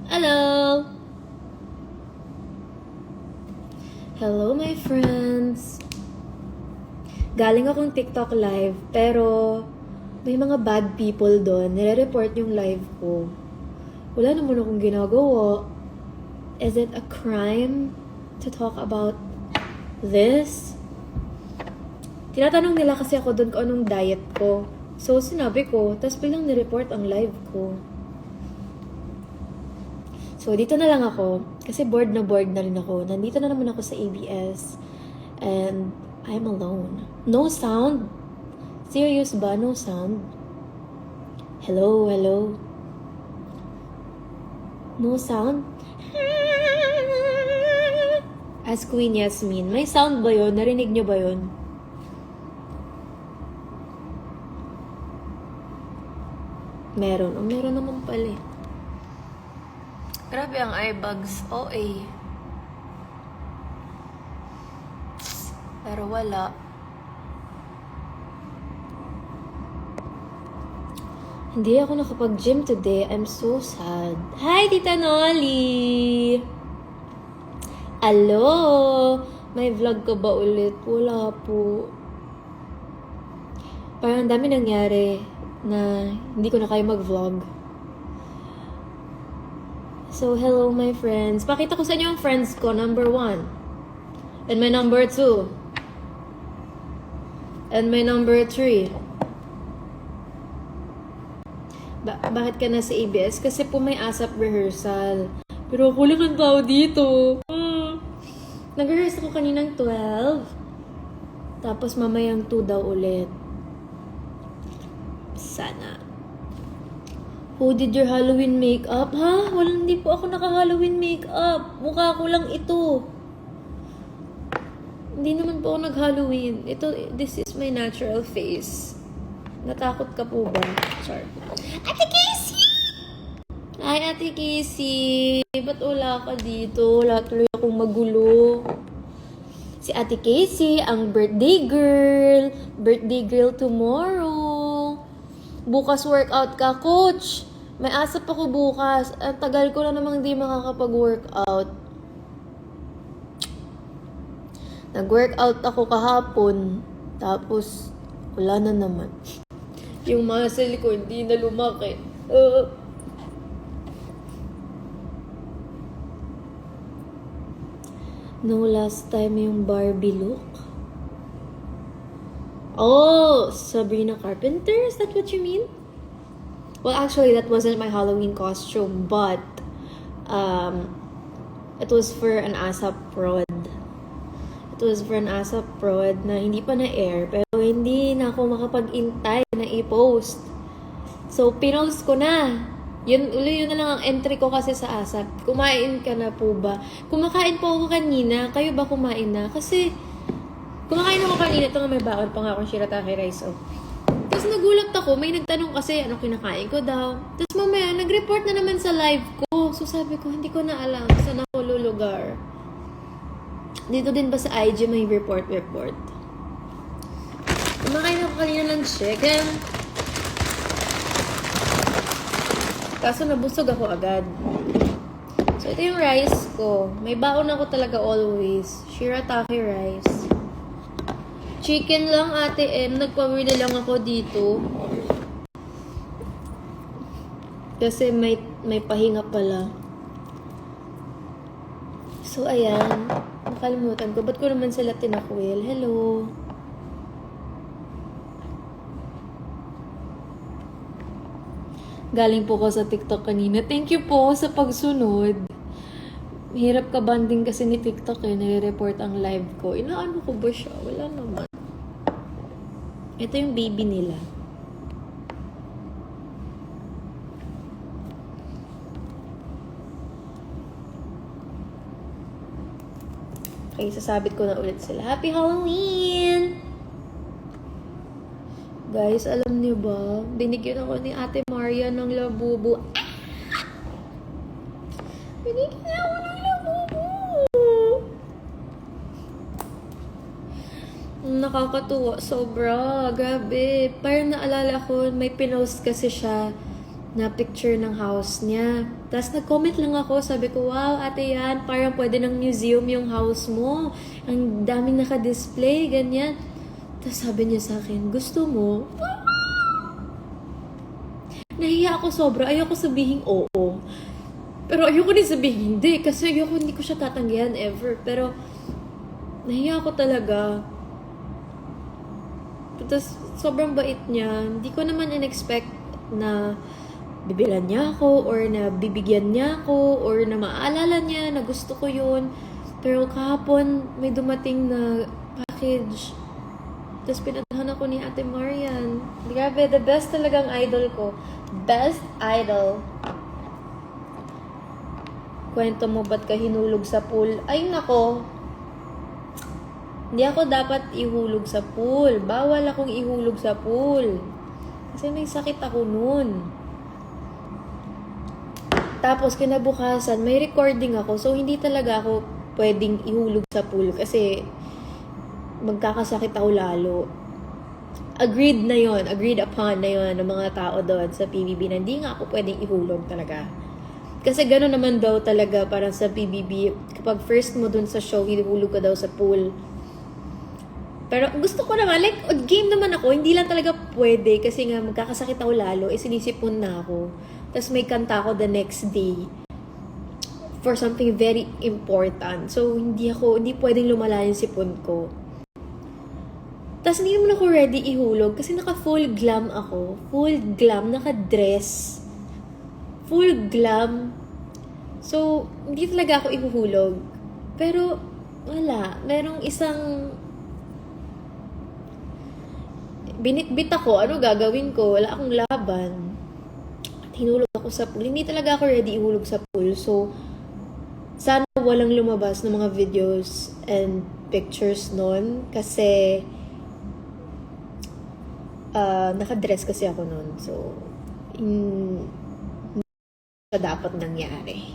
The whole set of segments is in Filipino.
Hello! Hello, my friends! Galing akong TikTok live, pero may mga bad people doon. Nire-report yung live ko. Wala naman akong ginagawa. Is it a crime to talk about this? Tinatanong nila kasi ako doon kung anong diet ko. So, sinabi ko, tapos biglang nireport ang live ko. So, dito na lang ako. Kasi bored na rin ako. Nandito na naman ako sa ABS. And I'm alone. No sound? Serious ba? No sound? Hello, hello? No sound? As Queen Yasmin. May sound ba yun? Narinig nyo ba yun? Meron. O, meron naman pala eh. Grabe ang eyebags. OA. Pero wala. Hindi ako nakapag-gym today. I'm so sad. Hi, Tita Nolly! Hello! May vlog ka ba ulit? Wala po. Parang dami nangyari na hindi ko na kaya mag-vlog. So, hello my friends. Pakita ko sa inyo ang friends ko. Number 1. And my number 2. And my number 3. Bakit ka na sa ABS? Kasi po may ASAP rehearsal. Pero ako lang ang tao dito. Nag-rehearse ako kaninang 12. Tapos mamayang 2 daw ulit. Sana. Who did your Halloween makeup? Ha? Hindi po ako naka-Halloween makeup. Mukha ko lang ito. Hindi naman po ako nag-Halloween. This is my natural face. Natakot ka po ba? Sorry. Ate Casey! Hi, Ate Casey! Ba't wala ka dito? Wala tuloy akong magulo. Si Ate Casey, ang birthday girl. Birthday girl tomorrow. Bukas workout ka, coach. May asap ako bukas. Ang tagal ko na namang hindi makakapag-workout. Nag-workout ako kahapon. Tapos, wala na naman. Yung muscle ko hindi na lumaki. No, last time yung Barbie look. Oh, Sabrina Carpenter? Is that what you mean? Well, actually, that wasn't my Halloween costume, but it was for an ASAP prod. It was for an ASAP prod na hindi pa na-air, pero hindi na ako makapag-intay na i-post. So, pinost ko na. Yun na lang ang entry ko kasi sa ASAP. Kumain ka na po ba? Kumakain po ako kanina. Kayo ba kumain na? Kasi, kumakain ako kanina. Ito nga may baon pa nga akong shirataki rice. Oh. Tapos nagulat ako. May nagtanong kasi ano kinakain ko daw. Tapos mamaya, nag-report na naman sa live ko. So sabi ko, hindi ko na alam saan ako lulugar. Dito din ba sa IG may report? Kumakain ako kanina ng chicken. Kaso nabusog ako agad. So ito yung rice ko. May baon ako talaga always. Shirataki rice. Chicken lang, Ate M. Nagpawili lang ako dito. Kasi may pahinga pala. So, ayan. Nakalimutan ko. Ba't ko naman sila tinakwil? Hello. Galing po ko sa TikTok kanina. Thank you po sa pagsunod. Hirap ka banding kasi ni TikTok eh. Nire-report ang live ko. Inaano ko ba siya? Wala naman. Ito yung baby nila. Okay, sasabit ko na ulit sila. Happy Halloween! Guys, alam niyo ba? Binigyan ako ni Ate Maria ng labubu. Binigyan ako ng labubu! Nakakatuwa. Sobra. Grabe. Parang naalala ko, may pinost kasi siya na picture ng house niya. Tapos nag-comment lang ako, sabi ko, wow, ate yan, parang pwede ng museum yung house mo. Ang daming naka-display, ganyan. Tapos sabi niya sa akin, gusto mo? Nahiya ako sobra, ayoko sabihin oo. Pero ayoko din sabihin hindi, kasi hindi ko siya tatanggihan ever. Pero nahiya ako talaga. Tapos sobrang bait niya. Hindi ko naman in-expect na bibilan niya ako or na bibigyan niya ako or na maalala niya na gusto ko yun. Pero kahapon may dumating na package. Tapos pinuntahan ako ni Ate Marian. Grabe, the best talagang idol ko. Best idol. Kwento mo ba't ka hinulog sa pool? Ay nako. Hindi ako dapat ihulog sa pool. Bawal akong ihulog sa pool. Kasi may sakit ako nun. Tapos, kinabukasan, may recording ako. So, hindi talaga ako pwedeng ihulog sa pool kasi magkakasakit ako lalo. Agreed na yon, agreed upon na yon ng mga tao doon sa PBB na hindi nga ako pwedeng ihulog talaga. Kasi gano'n naman daw talaga parang sa PBB, kapag first mo dun sa show, ihulog ka daw sa pool. Pero gusto ko naman, like, game naman ako, hindi lang talaga pwede kasi nga magkakasakit ako lalo, sinisipon na ako. Tapos may kanta ako the next day for something very important. So, hindi pwedeng lumala yung sipon ko. Tapos hindi naman ako ready ihulog kasi naka-full glam ako. Full glam, naka-dress. Full glam. So, hindi talaga ako ihuhulog. Pero, wala. Merong isang binitbit ako. Ano gagawin ko? Wala akong laban. Hinulog ako sa pool. Hindi talaga ako ready ihulog sa pool. So, sana walang lumabas ng mga videos and pictures nun. Kasi, nakadress kasi ako nun. So, hindi siya dapat nangyari.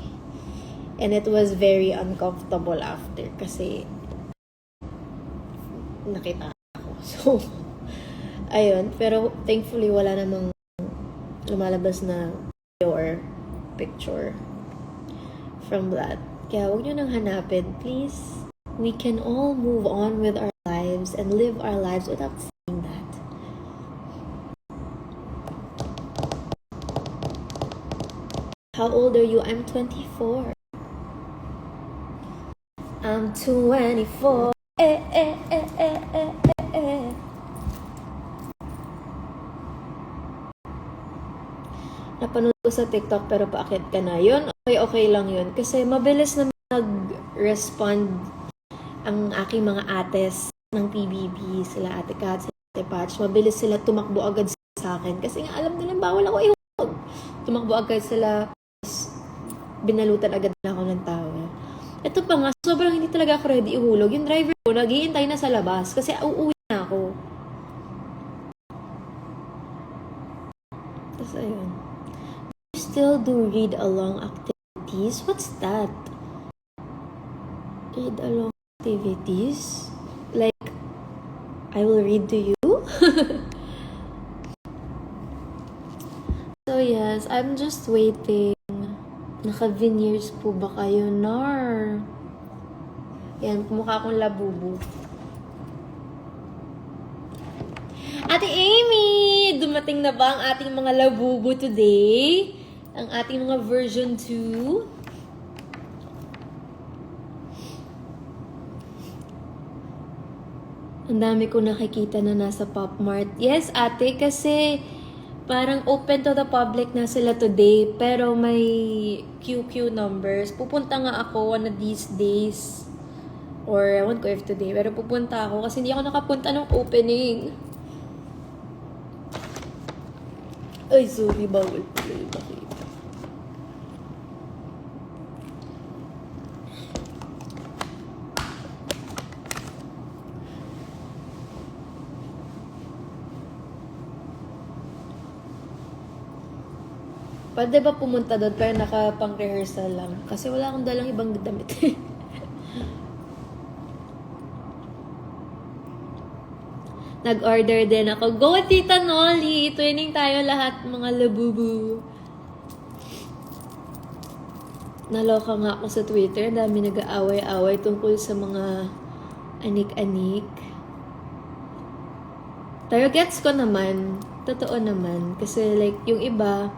And it was very uncomfortable after. Kasi, nakita ako. So, ayun. Pero, thankfully, wala namang lumalabas na video or picture from that. Kaya huwag nyo nang hanapin, please. We can all move on with our lives and live our lives without seeing that. How old are you? I'm 24. I'm 24. Napanood ko sa TikTok pero paakit ka na. Yun, okay lang yun. Kasi mabilis na mag-respond ang aking mga ates ng PBB. Sila Ate Kat, sila Ate Patch. Mabilis sila tumakbo agad sa akin. Kasi nga alam nila bawal ako ihulog. Tumakbo agad sila. Binalutan agad na ako ng towel. Ito pa nga, sobrang hindi talaga ako ready ihulog. Yung driver ko, nag-iintay na sa labas. Kasi uuwi na ako. Tapos ayun. Still do read-along activities? What's that? Read-along activities? Like, I will read to you? So yes, I'm just waiting. Naka-veneers po ba kayo? Nar. Yan, mukha akong labubu. Ate Amy! Dumating na ba ang ating mga labubu today? Ang ating mga version 2. Ang dami ko nakikita na nasa Pop Mart. Yes, ate, kasi parang open to the public na sila today. Pero may QQ numbers. Pupunta nga ako one of these days. Or ewan ko if today. Pero pupunta ako kasi hindi ako nakapunta ng opening. Ay, sorry, bawal pala yung makita. Pwede ba pumunta doon pero nakapang-rehearsal lang? Kasi wala akong dalang ibang damit. Nag-order din ako. Go, Tita Nolly! Twinning tayo lahat, mga labubu. naloka nga ako sa Twitter. Ang dami nag-aaway-away tungkol sa mga anik-anik. Pero gets ko naman. Totoo naman. Kasi like, yung iba,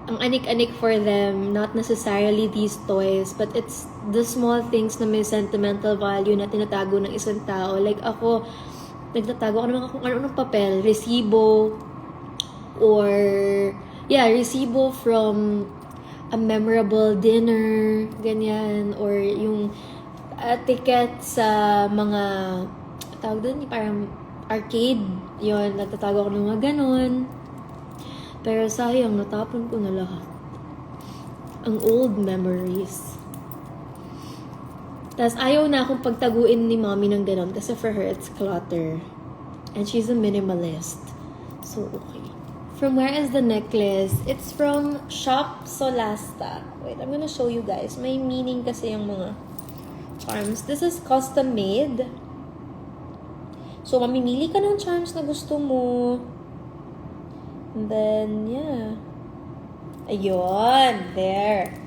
ang anik-anik for them, not necessarily these toys, but it's the small things na may sentimental value na tinatago ng isang tao. Like ako, nagtatago ako naman kung ano-anong papel, resibo, or, resibo from a memorable dinner, ganyan, or yung ticket sa mga, tawag doon, parang arcade, yun, nagtatago ako ng mga ganon. Pero sayang, natapon ko na lahat. Ang old memories. Tapos ayaw na akong pagtaguin ni mommy ng ganon kasi for her, it's clutter. And she's a minimalist. So, okay. From where is the necklace? It's from Shop Solasta. Wait, I'm gonna show you guys. May meaning kasi yung mga charms. This is custom made. So, mamimili ka ng charms na gusto mo. And then, yeah. Ayun, there.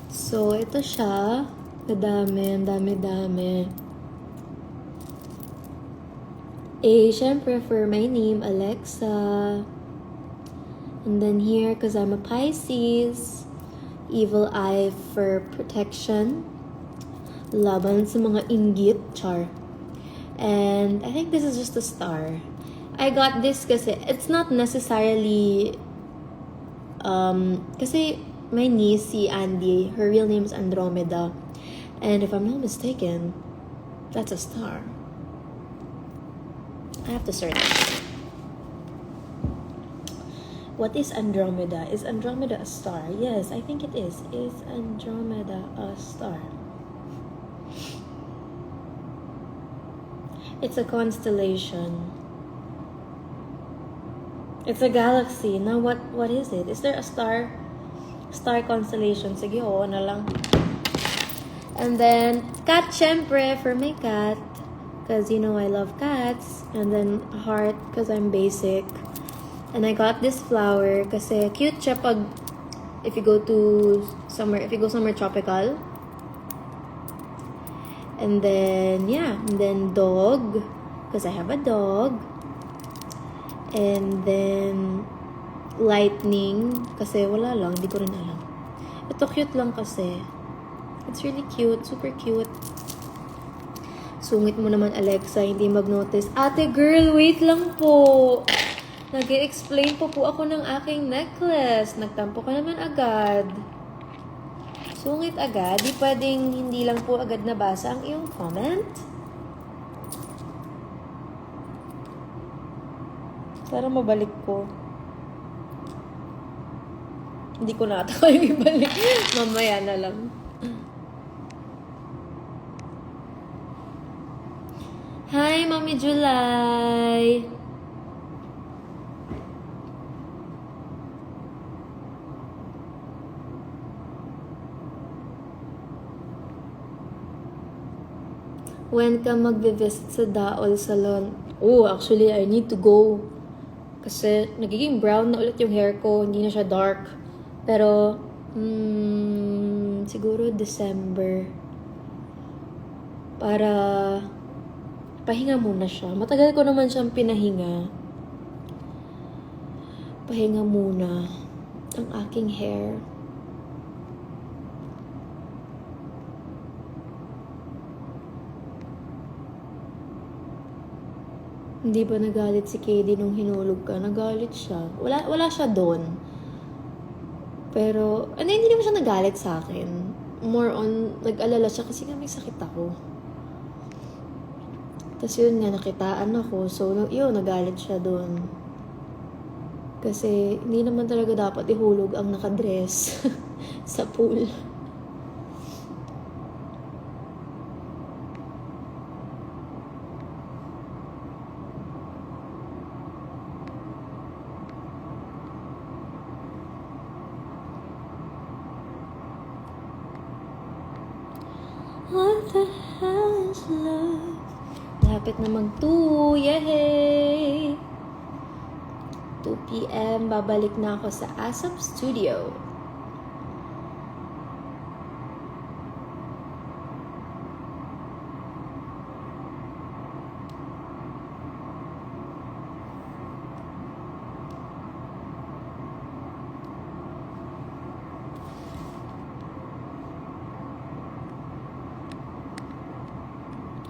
So, ito siya. Ang dami. Syempre, for my name, Alexa. And then here, because I'm a Pisces. Evil eye for protection. Laban sa mga inggit, char. And I think this is just a star. I got this kasi it's not necessarily kasi my niece, si Andy, her real name is Andromeda. And if I'm not mistaken, that's a star. I have to search. What is Andromeda? Is Andromeda a star? Yes, I think it is. Is Andromeda a star? It's a constellation. It's a galaxy. Now, what is it? Is there a star constellation? Sige, oo na lang. And then, cat, syempre, for my cat. Because, you know, I love cats. And then, heart, because I'm basic. And I got this flower kasi cute siya pag if you go somewhere tropical. And then, and then dog, because I have a dog. And then, lightning, kasi wala lang, hindi ko rin alam. Ito cute lang kasi. It's really cute, super cute. Sungit mo naman, Alexa, hindi mag-notice. Ate girl, wait lang po. Nag-i-explain po ako ng aking necklace. Nagtampo ka naman agad. Sungit agad, di pwedeng hindi lang po agad nabasa ang iyong comment. Para mabalik ko. Hindi ko na ata kayong ibalik. Mamaya na lang. Hi, Mami July! When ka magbe-visit sa Daol Salon? Oh, actually, I need to go. Kasi nagiging brown na ulit yung hair ko. Hindi na siya dark. Pero, siguro December. Para pahinga muna siya. Matagal ko naman siyang pinahinga. Pahinga muna ang aking hair. Hindi ba nagalit si KD nung hinulog ka? Nagalit siya. Wala siya doon. Pero, hindi naman siya nagalit sa akin. More on, nag-alala siya kasi nga may sakit ako. Tapos yun nga, nakitaan ako. So, yun, nagalit siya doon. Kasi, hindi naman talaga dapat ihulog ang nakadress sa pool. What the hell is love? Lapit na mag-2. Yay! 2 p.m. Babalik na ako sa ASAP Studio.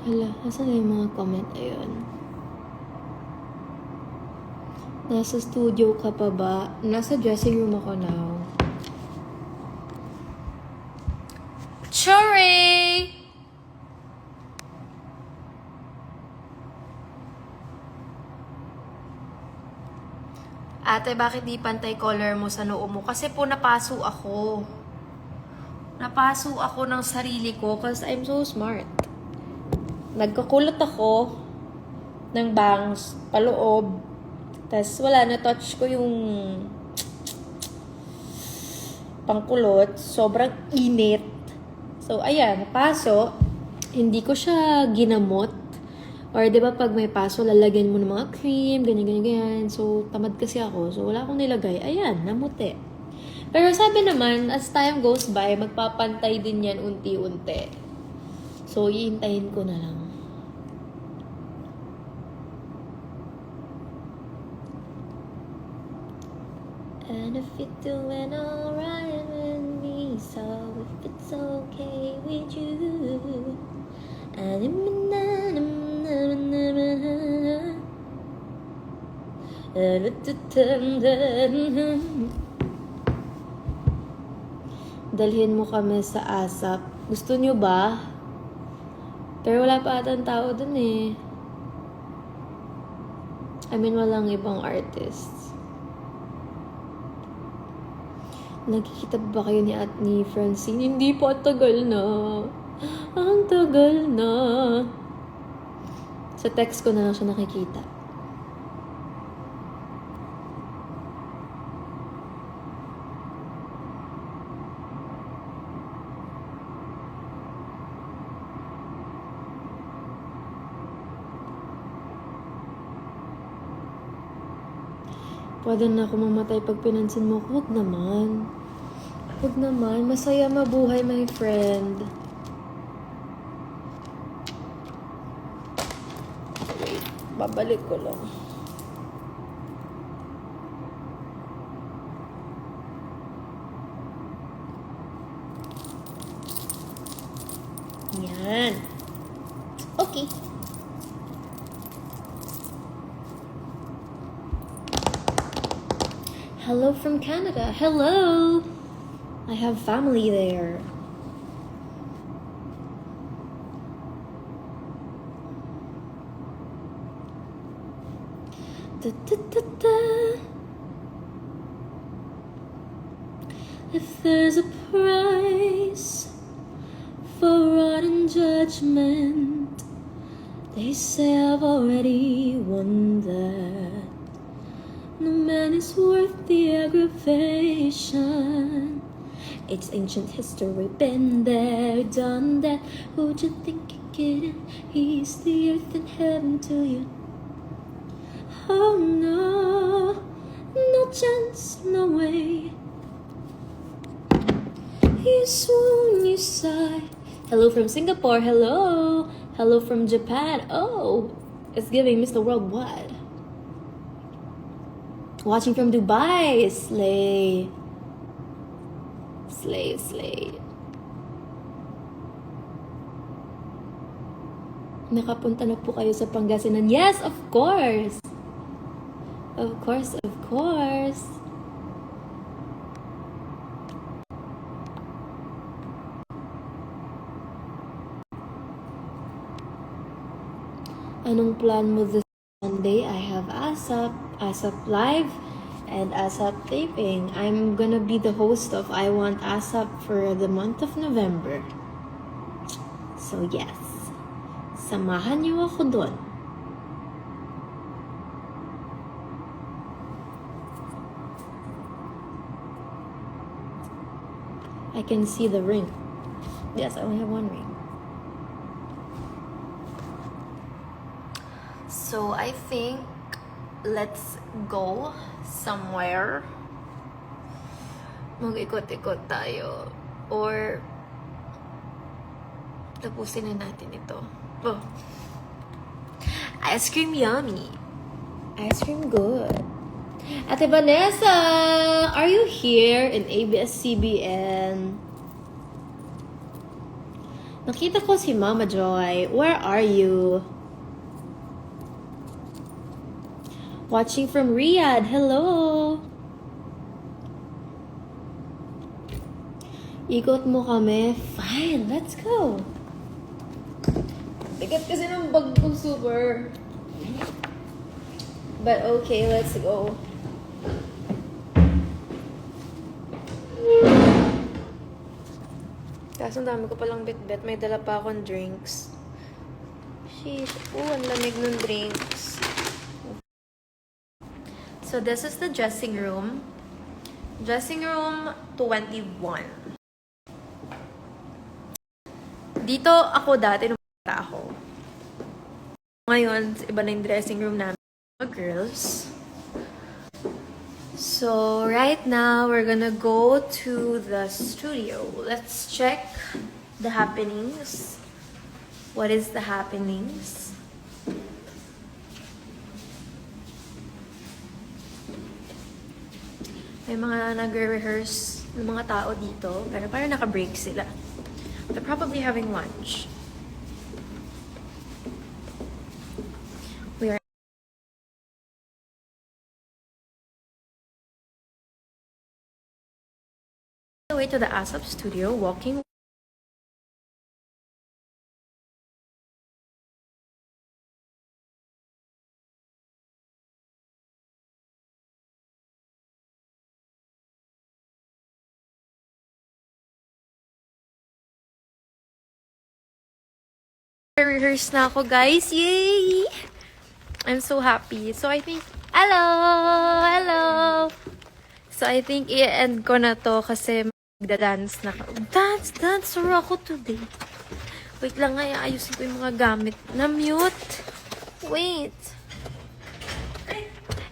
Hala, asan na yung mga comment? Ayun. Nasa studio ka pa ba? Nasa dressing room ako now. Chore! Ate, bakit di pantay color mo sa noo mo? Kasi po napaso ako. Napaso ako ng sarili ko because I'm so smart. Nagkakulot ako ng bangs paloob. Tapos wala, na-touch ko yung pangkulot. Sobrang init. So, ayan, paso. Hindi ko siya ginamot. Or, di ba, pag may paso, lalagyan mo ng mga cream, ganyan. So, tamad kasi ako. So, wala akong nilagay. Ayan, namuti. Pero sabi naman, as time goes by, magpapantay din yan unti-unti. So, iintayin ko na lang. And if you're doing alright with me, so if it's okay with you, dalhin mo kami sa ASAP. Gusto nyo ba? Pero wala pa atang tao dun eh. I mean, walang ibang artists. Nagkikita ba kayo ni Francine? Hindi po, tagal na. Ang tagal na. Sa text ko na lang siya nakikita. Pwede na ako mamatay pag pinansin mo. Huwag naman. Huwag naman. Masaya mabuhay, my friend. Wait. Babalik ko lang. Yan. Okay. Hello from Canada. Hello! I have family there. Da, da, da, da. If there's a price for rotten judgment, they say I've already won that. No man is worth the aggravation. It's ancient history, been there, done that. Who'd you think you're kidding? He's the earth and heaven to you. Oh no, no chance, no way. You swoon, you sigh. Hello from Singapore, hello. Hello from Japan, oh. It's giving Mr. Worldwide. Watching from Dubai, slay. Slay, slay. Nakapunta na po kayo sa Pangasinan. Yes, of course. Of course, of course. Anong plan mo this Sunday? I have ASAP Live, and ASAP Taping. I'm gonna be the host of I Want ASAP for the month of November. So yes, samahan niyo ako doon. I can see the ring. Yes, I only have one ring. So I think let's go somewhere. Mag-ikot-ikot tayo. Or tapusin na natin ito. Oh. Ice cream yummy. Ice cream good. Ate Vanessa, are you here in ABS-CBN? Nakita ko si Mama Joy. Where are you? Watching from Riyadh. Hello! Ikot mo kami. Fine, let's go. Bigat kasi ng bag ko super. But okay, let's go. Kaso ang dami ko palang bit-bit. May dala pa akong drinks. Shit. Ang lamig ng drinks. So this is the dressing room. Dressing room 21. Dito ako dati nung bata ako. Ngayon, iba na yung dressing room namin. Mga girls. So, right now, we're gonna go to the studio. Let's check the happenings. What is the happenings? May mga nagre-rehearse ng mga tao dito, pero parang naka-break sila. They're probably having lunch. We are on the way to the ASAP studio, walking. Rehearse na ako, guys. Yay! I'm so happy. So, I think... Hello! Hello! So, I think i-end ko na to kasi magda-dance na ako. Dance ako today. Wait lang nga, ayusin ko yung mga gamit. Na-mute. Wait.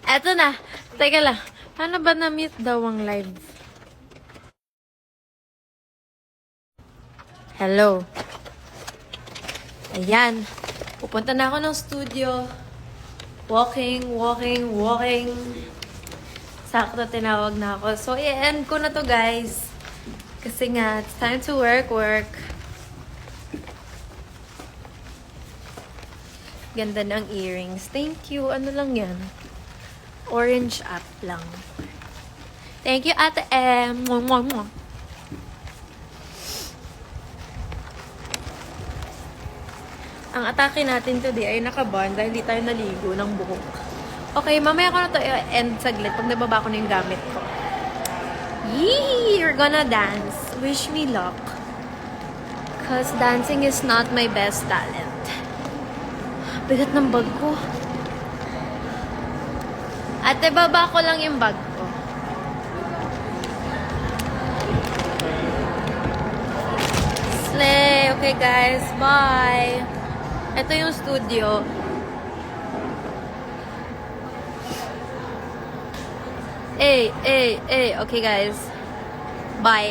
Eto na. Teka lang. Paano ba na-mute daw ang live? Hello. Ayan. Pupunta na ako ng studio. Walking. Sakto tinawag na ako. So, i-end ko na to, guys. Kasi nga, it's time to work. Ganda ng earrings. Thank you. Ano lang yan? Orange up lang. Thank you, Ate M. Mwah. Ang atake natin today ay nakaban dahil hindi tayo naligo ng buhok. Okay, mamaya ko na to end saglit pag nababa ko na yung gamit ko. Yee! You're gonna dance. Wish me luck. Cause dancing is not my best talent. Bigat ng bag ko. Ate, baba ko lang yung bag ko. Slay! Okay guys, bye! Ito yung studio. Okay guys. Bye.